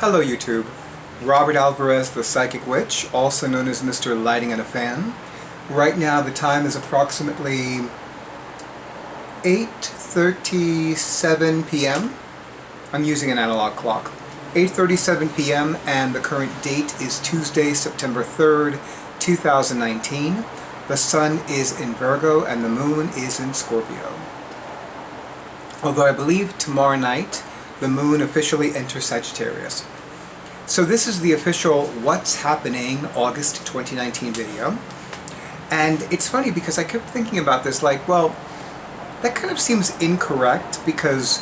Hello YouTube, Robert Alvarez the Psychic Witch, also known as Mr. Lighting and a Fan. Right now the time is approximately 8:37 p.m. I'm using an analog clock. 8:37 p.m. and the current date is Tuesday, September 3rd, 2019. The sun is in Virgo and the moon is in Scorpio. Although I believe tomorrow night the moon officially enters Sagittarius. So this is the official What's Happening August 2019 video. And it's funny because I kept thinking about this like, well, that kind of seems incorrect because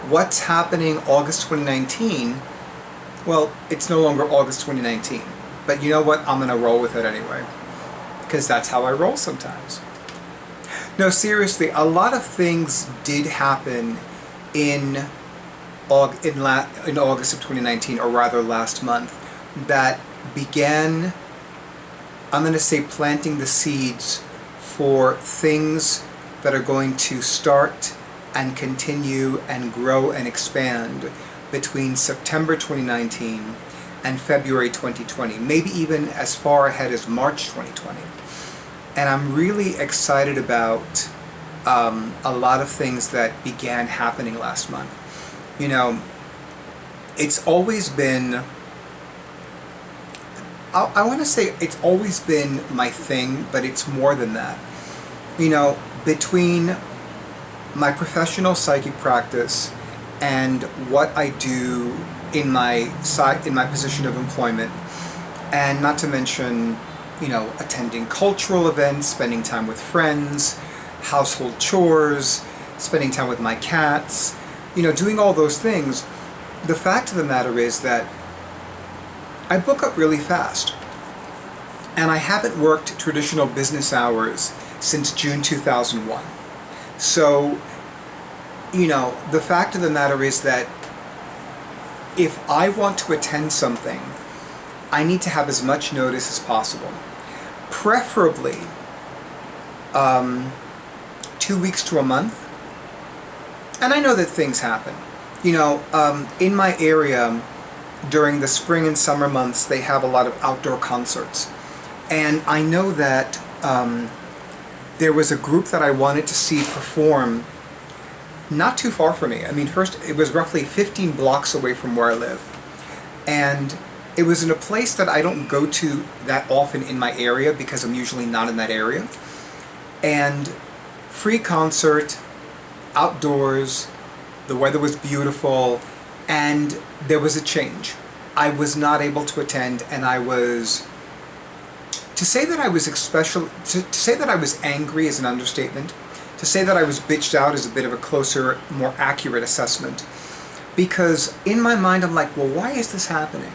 What's Happening August 2019, well, it's no longer August 2019. But you know what? I'm going to roll with it anyway. Because that's how I roll sometimes. No, seriously, a lot of things did happen in August of 2019, or rather last month, that began, I'm going to say, planting the seeds for things that are going to start and continue and grow and expand between September 2019 and February 2020, maybe even as far ahead as March 2020. And I'm really excited about a lot of things that began happening last month. You know, it's always been, I want to say it's always been my thing, but it's more than that. You know, between my professional psychic practice and what I do in my position of employment, and not to mention, you know, attending cultural events, spending time with friends, household chores, spending time with my cats, you know, doing all those things, the fact of the matter is that I book up really fast. And I haven't worked traditional business hours since June 2001. So, you know, the fact of the matter is that if I want to attend something, I need to have as much notice as possible. Preferably 2 weeks to a month. And I know that things happen. You know, in my area, during the spring and summer months, they have a lot of outdoor concerts. And I know that there was a group that I wanted to see perform not too far from me. I mean, first, it was roughly 15 blocks away from where I live. And it was in a place that I don't go to that often in my area because I'm usually not in that area. And free concert, outdoors, the weather was beautiful, and there was a change. I was not able to attend, and I was, to say that I was to say that I was angry is an understatement. To say that I was bitched out is a bit of a closer, more accurate assessment. Because in my mind I'm like, well, why is this happening?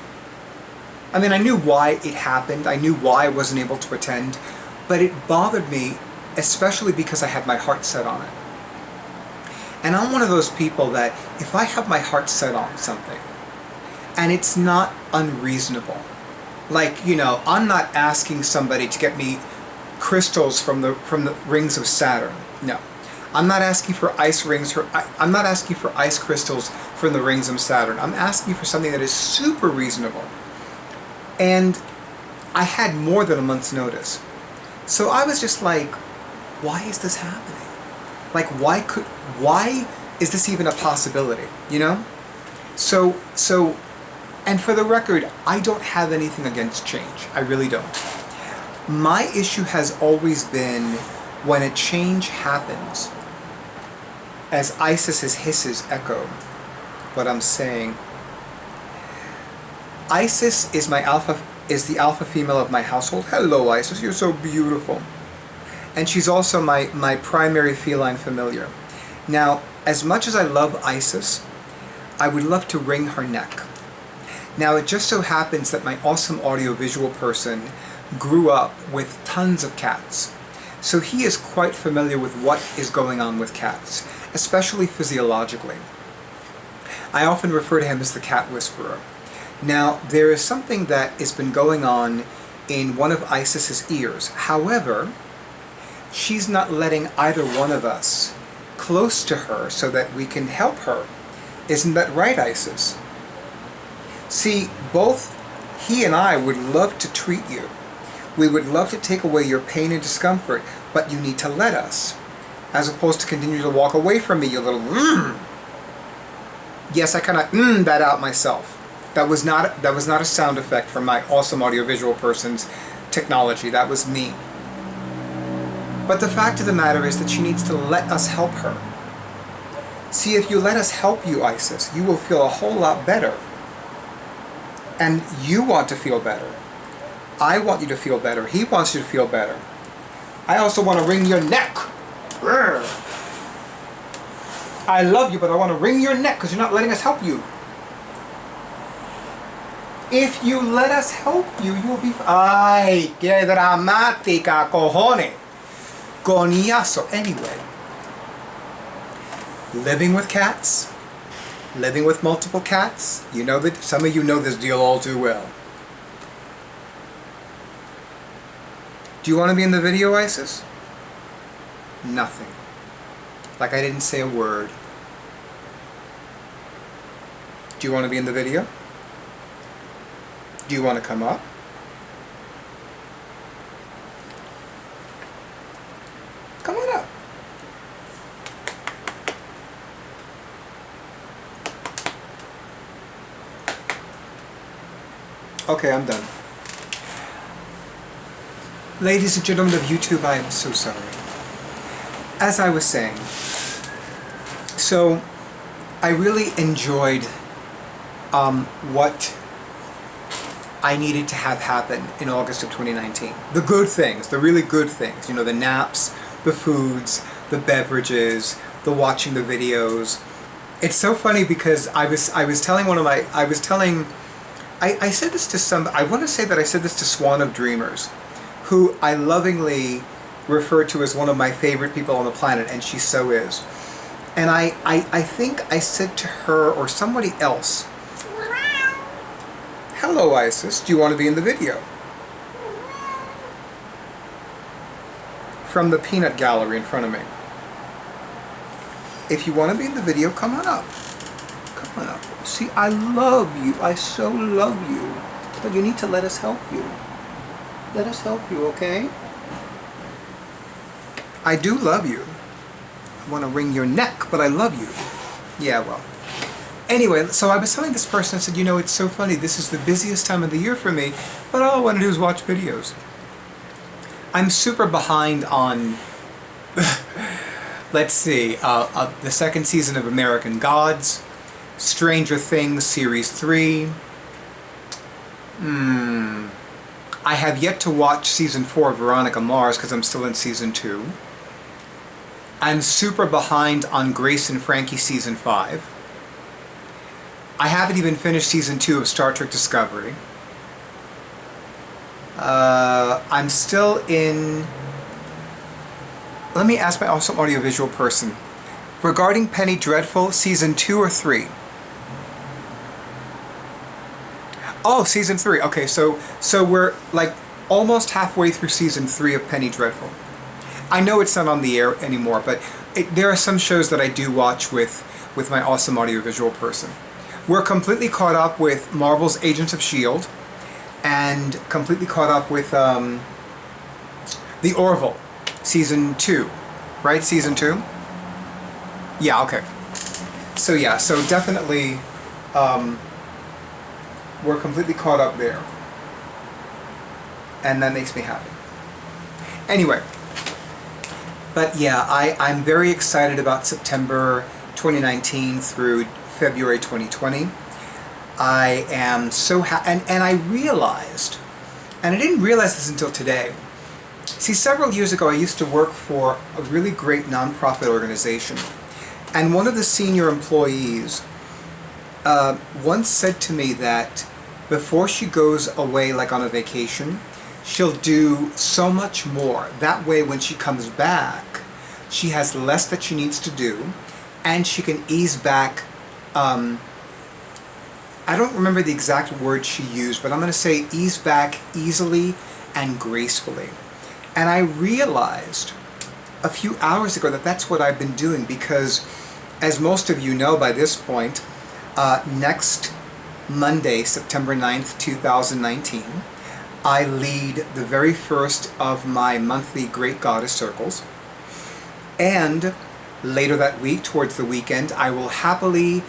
I mean, I knew why it happened, I knew why I wasn't able to attend, but it bothered me, especially because I had my heart set on it. And I'm one of those people that if I have my heart set on something, and it's not unreasonable, like, you know, I'm not asking somebody to get me crystals from the rings of Saturn. No. I'm not asking for ice rings, I'm not asking for ice crystals from the rings of Saturn. I'm asking for something that is super reasonable. And I had more than a month's notice. So I was just like, why is this happening? Like, why is this even a possibility, you know? So, and for the record, I don't have anything against change. I really don't. My issue has always been when a change happens, as Isis's hisses echo what I'm saying. Isis is the alpha female of my household. Hello, Isis, you're so beautiful. And she's also my primary feline familiar. Now, as much as I love Isis, I would love to wring her neck. Now, it just so happens that my awesome audiovisual person grew up with tons of cats. So he is quite familiar with what is going on with cats, especially physiologically. I often refer to him as the cat whisperer. Now, there is something that has been going on in one of Isis's ears. However, she's not letting either one of us close to her so that we can help her. Isn't that right, Isis? See, both he and I would love to treat you. We would love to take away your pain and discomfort, but you need to let us. As opposed to continue to walk away from me, you little Yes, I kind of that out myself. That was not a sound effect from my awesome audiovisual person's technology. That was me. But the fact of the matter is that she needs to let us help her. See, if you let us help you, Isis, you will feel a whole lot better. And you want to feel better. I want you to feel better. He wants you to feel better. I also want to wring your neck. I love you, but I want to wring your neck because you're not letting us help you. If you let us help you, you'll be... Ay, que dramática, cojones. Coñazo. Anyway. Living with cats. Living with multiple cats. You know that some of you know this deal all too well. Do you want to be in the video, Isis? Nothing. Like I didn't say a word. Do you want to be in the video? Do you want to come up? Come on up. Okay, I'm done. Ladies and gentlemen of YouTube, I am so sorry. As I was saying, so I really enjoyed what I needed to have happen in August of 2019. The good things, the really good things. You know, the naps, the foods, the beverages, the watching the videos. It's so funny because I was telling one of my, I said this to some, I want to say that I said this to Swan of Dreamers, who I lovingly refer to as one of my favorite people on the planet, and she so is. And I think I said to her or somebody else, hello Isis, do you want to be in the video? From the peanut gallery in front of me. If you want to be in the video, come on up. Come on up. See, I love you. I so love you. But you need to let us help you. Let us help you, okay? I do love you. I want to wring your neck, but I love you. Yeah, well. Anyway, so I was telling this person, I said, you know, it's so funny. This is the busiest time of the year for me, but all I want to do is watch videos. I'm super behind on, let's see, the second season of American Gods, Stranger Things Series 3. I have yet to watch Season 4 of Veronica Mars because I'm still in Season 2. I'm super behind on Grace and Frankie Season 5. I haven't even finished Season 2 of Star Trek Discovery. I'm still in... Let me ask my awesome audiovisual person. Regarding Penny Dreadful, Season 2 or 3? Oh, Season 3. Okay, so we're like almost halfway through Season 3 of Penny Dreadful. I know it's not on the air anymore, but there are some shows that I do watch with my awesome audiovisual person. We're completely caught up with Marvel's Agents of S.H.I.E.L.D. and completely caught up with The Orville, Season 2. Right? Season 2? Yeah, okay. So yeah, so definitely we're completely caught up there. And that makes me happy. Anyway, but yeah, I'm very excited about September 2019 through February 2020. I am so happy, and I realized, and I didn't realize this until today. See, several years ago I used to work for a really great nonprofit organization, and one of the senior employees once said to me that before she goes away, like on a vacation, she'll do so much more. That way when she comes back, she has less that she needs to do, and she can ease back. I don't remember the exact word she used, but I'm going to say ease back easily and gracefully. And I realized a few hours ago that that's what I've been doing, because as most of you know by this point, next Monday, September 9th, 2019, I lead the very first of my monthly Great Goddess Circles. And later that week, towards the weekend, I will happily,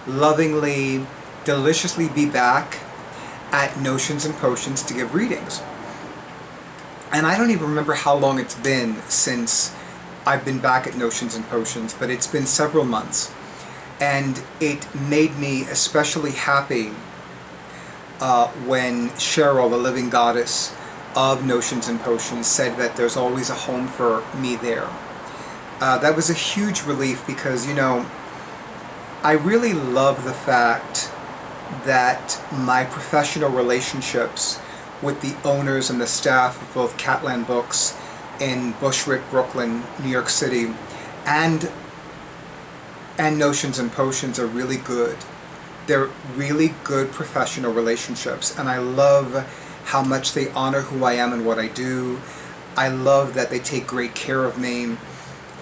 lovingly, deliciously be back at Notions and Potions to give readings. And I don't even remember how long it's been since I've been back at Notions and Potions, but it's been several months. And it made me especially happy when Cheryl, the living goddess of Notions and Potions, said that there's always a home for me there. That was a huge relief because, you know, I really love the fact that my professional relationships with the owners and the staff of both Catland Books in Bushwick, Brooklyn, New York City, and Notions and Potions are really good. They're really good professional relationships, and I love how much they honor who I am and what I do. I love that they take great care of me.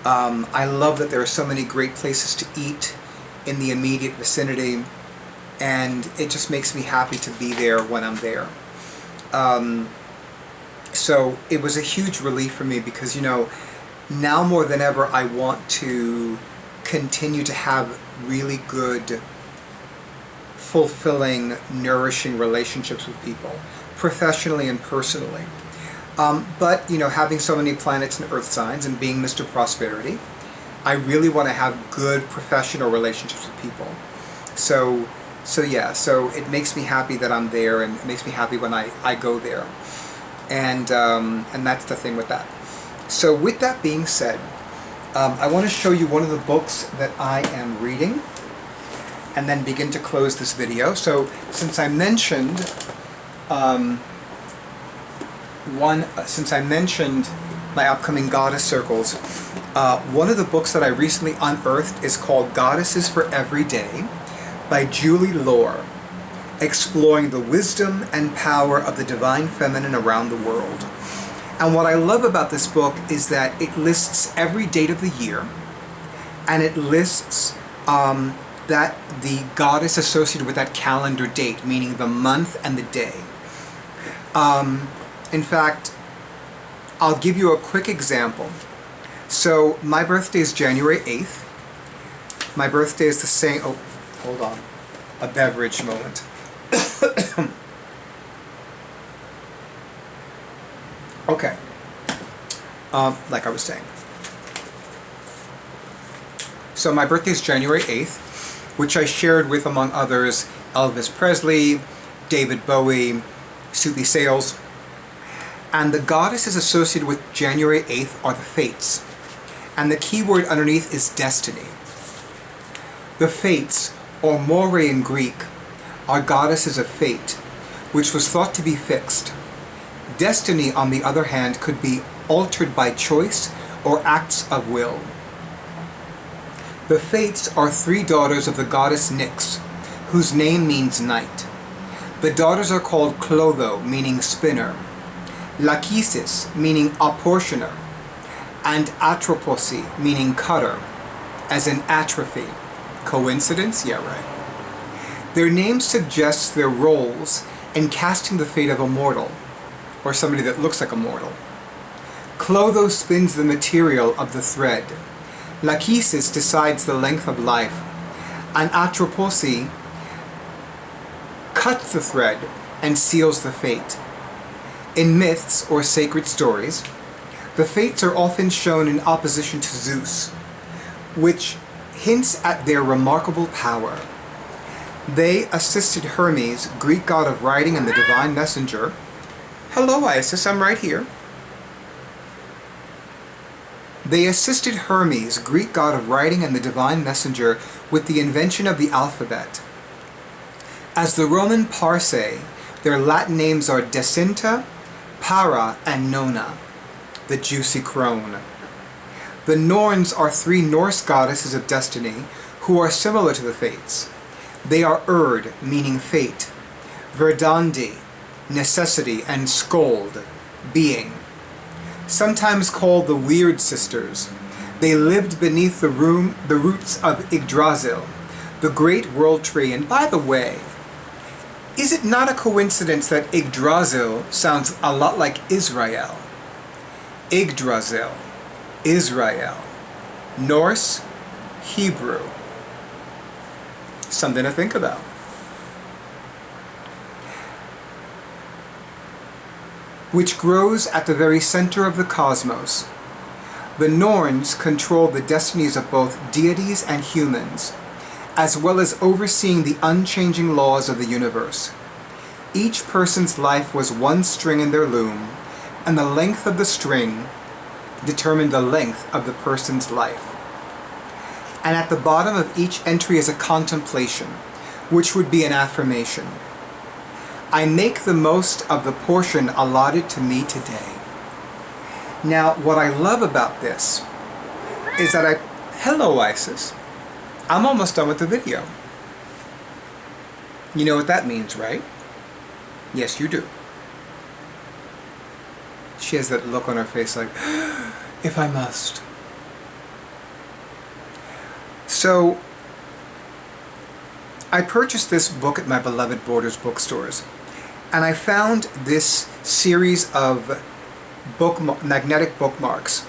I love that there are so many great places to eat in the immediate vicinity, and it just makes me happy to be there when I'm there. So it was a huge relief for me because, you know, now more than ever I want to continue to have really good, fulfilling, nourishing relationships with people, professionally and personally. But, you know, having so many planets and earth signs and being Mr. Prosperity, I really want to have good professional relationships with people. So it makes me happy that I'm there, and it makes me happy when I go there. And that's the thing with that. So with that being said, I want to show you one of the books that I am reading, and then begin to close this video. So since I mentioned my upcoming Goddess Circles, one of the books that I recently unearthed is called Goddesses for Every Day by Julie Lohr, exploring the wisdom and power of the divine feminine around the world. And what I love about this book is that it lists every date of the year, and it lists that the goddess associated with that calendar date, meaning the month and the day. In fact, I'll give you a quick example. So my birthday is January 8th. My birthday is the same... Oh, hold on. A beverage moment. Okay. Like I was saying. So my birthday is January 8th, which I shared with, among others, Elvis Presley, David Bowie, Susie Sales. And the goddesses associated with January 8th are the Fates. And the key word underneath is destiny. The Fates, or Moirae in Greek, are goddesses of fate, which was thought to be fixed. Destiny, on the other hand, could be altered by choice or acts of will. The Fates are three daughters of the goddess Nyx, whose name means night. The daughters are called Clotho, meaning spinner, Lachesis, meaning apportioner, and Atroposi, meaning cutter, as in atrophy. Coincidence? Yeah, right. Their names suggest their roles in casting the fate of a mortal, or somebody that looks like a mortal. Clotho spins the material of the thread. Lachesis decides the length of life, and Atroposi cuts the thread and seals the fate. In myths or sacred stories, the Fates are often shown in opposition to Zeus, which hints at their remarkable power. They assisted Hermes, Greek god of writing and the divine messenger. Hello, Isis, I'm right here. They assisted Hermes, Greek god of writing and the divine messenger, with the invention of the alphabet. As the Roman Parse, their Latin names are Jacinta, Para, and Nona, the juicy crone. The Norns are three Norse goddesses of destiny who are similar to the Fates. They are Urd, meaning fate, Verdandi, necessity, and Skold, being. Sometimes called the Weird Sisters, they lived beneath the roots of Yggdrasil, the great world tree. And by the way, Is it not a coincidence that Yggdrasil sounds a lot like Israel? Yggdrasil, Israel, Norse, Hebrew. Something to think about. Which grows at the very center of the cosmos. The Norns control the destinies of both deities and humans, as well as overseeing the unchanging laws of the universe. Each person's life was one string in their loom, and the length of the string determined the length of the person's life. And at the bottom of each entry is a contemplation, which would be an affirmation. I make the most of the portion allotted to me today. Now, what I love about this is that hello Isis, I'm almost done with the video. You know what that means, right? Yes, you do. She has that look on her face like, if I must. So, I purchased this book at my beloved Borders bookstores, and I found this series of magnetic bookmarks.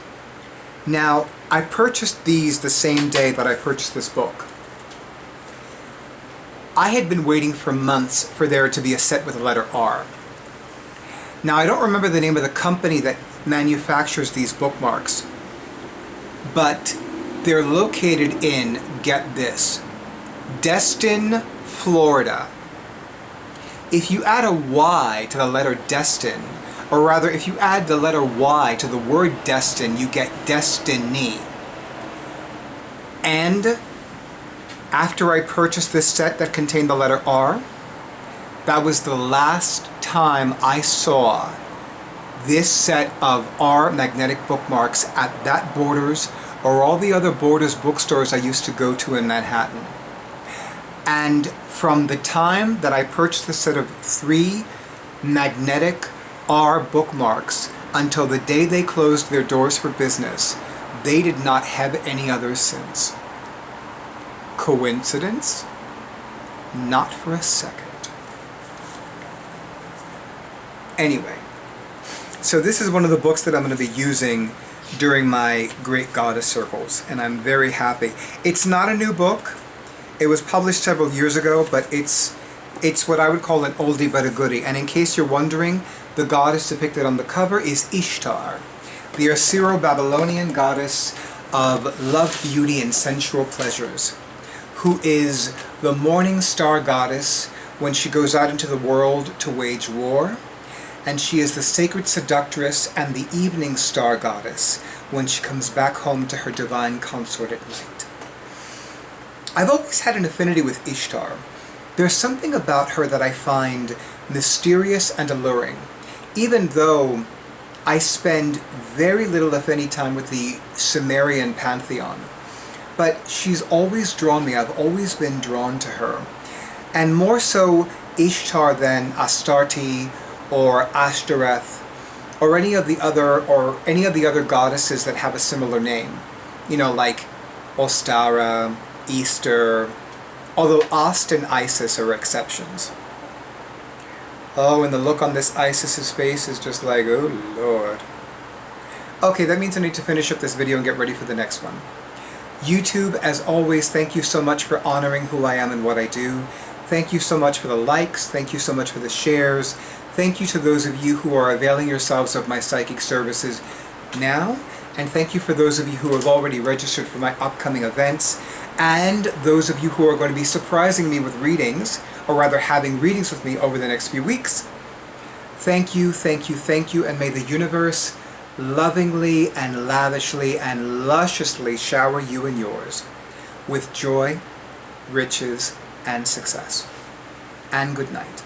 Now, I purchased these the same day that I purchased this book. I had been waiting for months for there to be a set with the letter R. Now, I don't remember the name of the company that manufactures these bookmarks, but they're located in, get this, Destin, Florida. If you add a Y to the letter Destin, or rather if you add the letter Y to the word Destin, you get destiny. And after I purchased this set that contained the letter R, that was the last time I saw this set of R magnetic bookmarks at that Borders or all the other Borders bookstores I used to go to in Manhattan. And from the time that I purchased the set of 3 magnetic R bookmarks until the day they closed their doors for business, they did not have any others since. Coincidence? Not for a second. Anyway, so this is one of the books that I'm going to be using during my Great Goddess Circles, and I'm very happy. It's not a new book. It was published several years ago, but it's what I would call an oldie but a goodie. And in case you're wondering, the goddess depicted on the cover is Ishtar, the Assyro-Babylonian goddess of love, beauty, and sensual pleasures, who is the morning star goddess when she goes out into the world to wage war, and she is the sacred seductress and the evening star goddess when she comes back home to her divine consort at night. I've always had an affinity with Ishtar. There's something about her that I find mysterious and alluring, even though I spend very little, if any, time with the Sumerian pantheon. But she's always drawn me. I've always been drawn to her. And more so Ishtar than Astarte or Ashtoreth or any of the other goddesses that have a similar name. You know, like Ostara, Easter, although Ost and Isis are exceptions. Oh, and the look on this Isis's face is just like, oh Lord. Okay, that means I need to finish up this video and get ready for the next one. YouTube, as always, thank you so much for honoring who I am and what I do. Thank you so much for the likes. Thank you so much for the shares. Thank you to those of you who are availing yourselves of my psychic services now. And thank you for those of you who have already registered for my upcoming events. And those of you who are going to be surprising me with readings, or rather having readings with me over the next few weeks. Thank you, thank you, thank you, and may the universe lovingly and lavishly and lusciously shower you and yours with joy, riches, and success. And good night.